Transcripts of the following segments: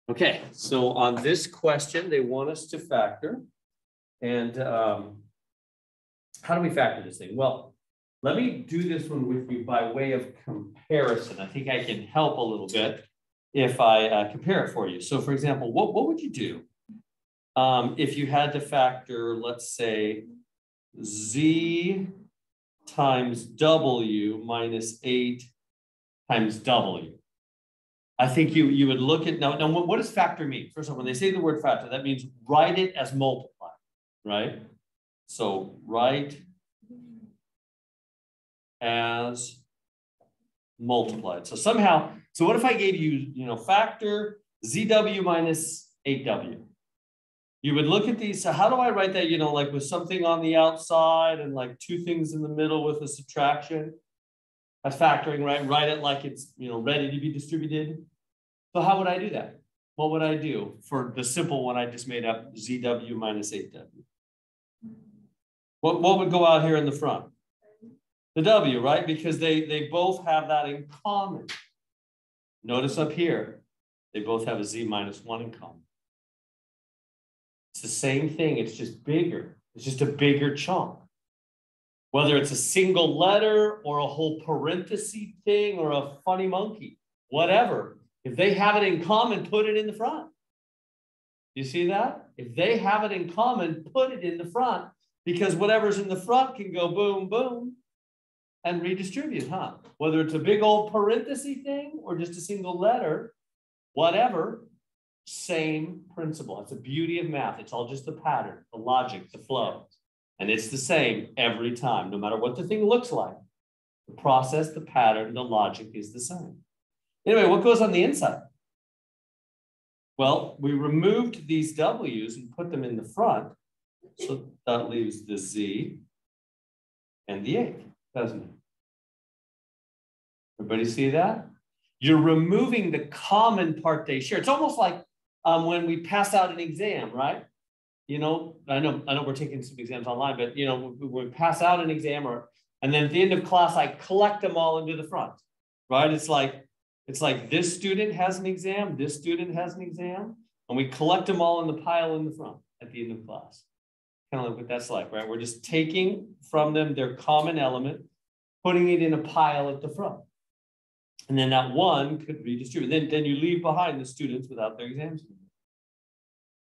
Okay, so on this question, they want us to factor. And how do we factor this thing? Well, let me do this one with you by way of comparison. I think I can help a little bit if I compare it for you. So for example, what would you do if you had to factor, let's say, z times w minus 8 times w? I think you would look at, now what does factor mean? First of all, when they say the word factor, that means write it as multiply, right? So write as multiplied. So somehow, so what if I gave you, factor ZW minus 8W? You would look at these, so how do I write that, like with something on the outside and like two things in the middle with a subtraction? That's factoring, right? Write it like it's, ready to be distributed. So how would I do that? What would I do for the simple one I just made up, ZW minus 8W? What would go out here in the front? The W, right? Because they both have that in common. Notice up here, they both have a Z minus 1 in common. It's the same thing, it's just bigger. It's just a bigger chunk. Whether it's a single letter or a whole parenthesis thing or a funny monkey, whatever. If they have it in common, put it in the front. You see that? If they have it in common, put it in the front, because whatever's in the front can go boom, boom, and redistribute, huh? Whether it's a big old parenthesis thing or just a single letter, whatever, same principle. It's the beauty of math. It's all just the pattern, the logic, the flow. And it's the same every time, no matter what the thing looks like. The process, the pattern, the logic is the same. Anyway, what goes on the inside? Well, we removed these W's and put them in the front. So that leaves the Z and the 8, doesn't it? Everybody see that? You're removing the common part they share. It's almost like when we pass out an exam, right? I know we're taking some exams online, but when we pass out an exam, and then at the end of class, I collect them all into the front, right? It's like this student has an exam, this student has an exam, and we collect them all in the pile in the front at the end of class. Kind of like what that's like, right? We're just taking from them their common element, putting it in a pile at the front. And then that one could redistribute. Then you leave behind the students without their exams.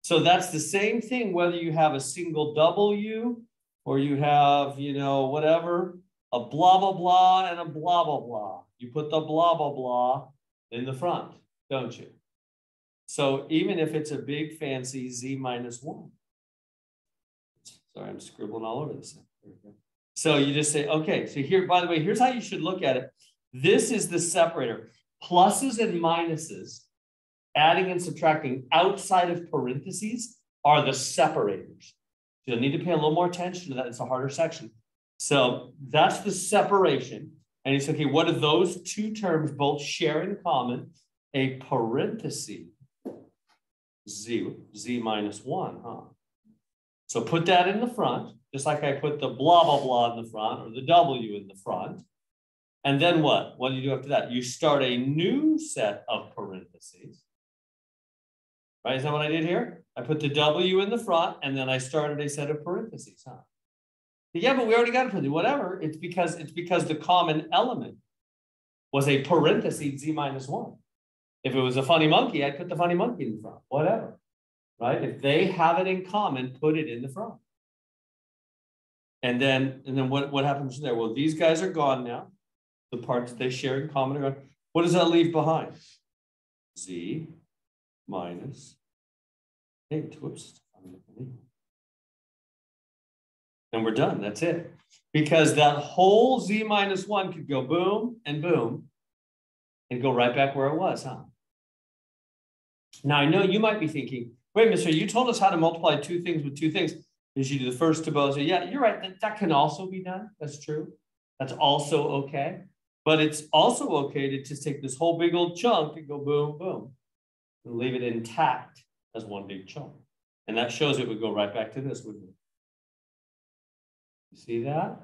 So that's the same thing, whether you have a single W or you have, whatever, a blah, blah, blah, and a blah, blah, blah. You put the blah, blah, blah in the front, don't you? So even if it's a big fancy Z minus 1. Sorry, I'm scribbling all over this. So you just say, okay, so here, by the way, here's how you should look at it. This is the separator. Pluses and minuses, adding and subtracting outside of parentheses, are the separators. You'll need to pay a little more attention to that. It's a harder section. So that's the separation. And it's okay, what do those two terms both share in common? A parenthesis, Z minus 1, huh? So put that in the front, just like I put the blah, blah, blah in the front or the W in the front. And then what? What do you do after that? You start a new set of parentheses. Right? Is that what I did here? I put the W in the front and then I started a set of parentheses, huh? Yeah, but we already got a parenthesis. Whatever. It's because the common element was a parenthesis Z minus 1. If it was a funny monkey, I'd put the funny monkey in the front. Whatever. Right? If they have it in common, put it in the front. And then what happens there? Well, these guys are gone now. The parts they share in common are gone. What does that leave behind? Z minus 8. Whoops. And we're done. That's it. Because that whole Z minus 1 could go boom and boom and go right back where it was, huh? Now, I know you might be thinking, wait, mister, you told us how to multiply two things with two things. Is you do the first to both. So yeah, you're right. That can also be done. That's true. That's also okay. But it's also okay to just take this whole big old chunk and go boom, boom, and leave it intact as one big chunk. And that shows it would go right back to this, wouldn't it? You see that?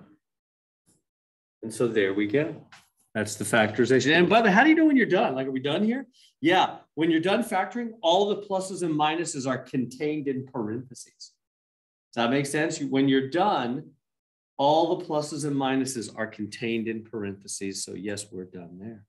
And so there we go. That's the factorization. And by the way, how do you know when you're done? Like, are we done here? Yeah. When you're done factoring, all the pluses and minuses are contained in parentheses. Does that make sense? When you're done, all the pluses and minuses are contained in parentheses. So yes, we're done there.